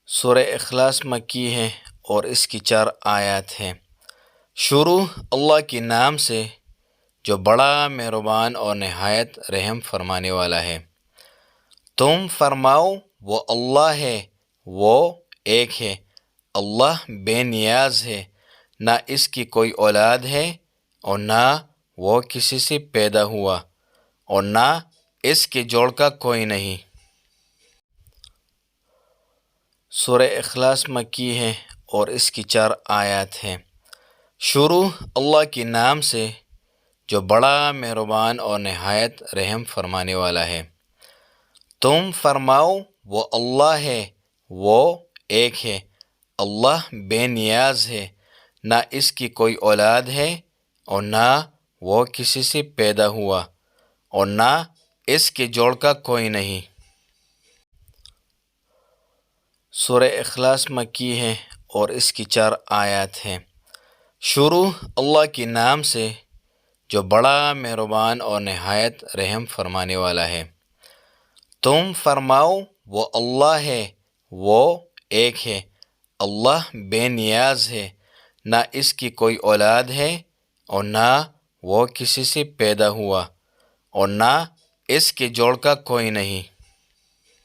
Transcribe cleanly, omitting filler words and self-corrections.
سورہ اخلاص مکی ہے اور اس کی 4 آیات ہیں۔ شروع اللہ کے نام سے جو بڑا مہربان اور نہایت رحم فرمانے والا ہے۔ تم فرماؤ وہ اللہ ہے، وہ ایک ہے، اللہ بے نیاز ہے، نہ اس کی کوئی اولاد ہے اور نہ وہ کسی سے پیدا ہوا اور نہ اس کے جوڑ کا کوئی نہیں۔ سورہ اخلاص مکی ہے اور اس کی 4 آیات ہیں۔ شروع اللہ کے نام سے جو بڑا مہربان اور نہایت رحم فرمانے والا ہے۔ تم فرماؤ وہ اللہ ہے، وہ ایک ہے، اللہ بے نیاز ہے، نہ اس کی کوئی اولاد ہے اور نہ وہ کسی سے پیدا ہوا اور نہ اس کے جوڑ کا کوئی نہیں۔ سورہ اخلاص مکی ہے اور اس کی 4 آیات ہیں۔ شروع اللہ کے نام سے جو بڑا مہربان اور نہایت رحم فرمانے والا ہے۔ تم فرماؤ وہ اللہ ہے، وہ ایک ہے، اللہ بے نیاز ہے، نہ اس کی کوئی اولاد ہے اور نہ وہ کسی سے پیدا ہوا اور نہ اس کے جوڑ کا کوئی نہیں۔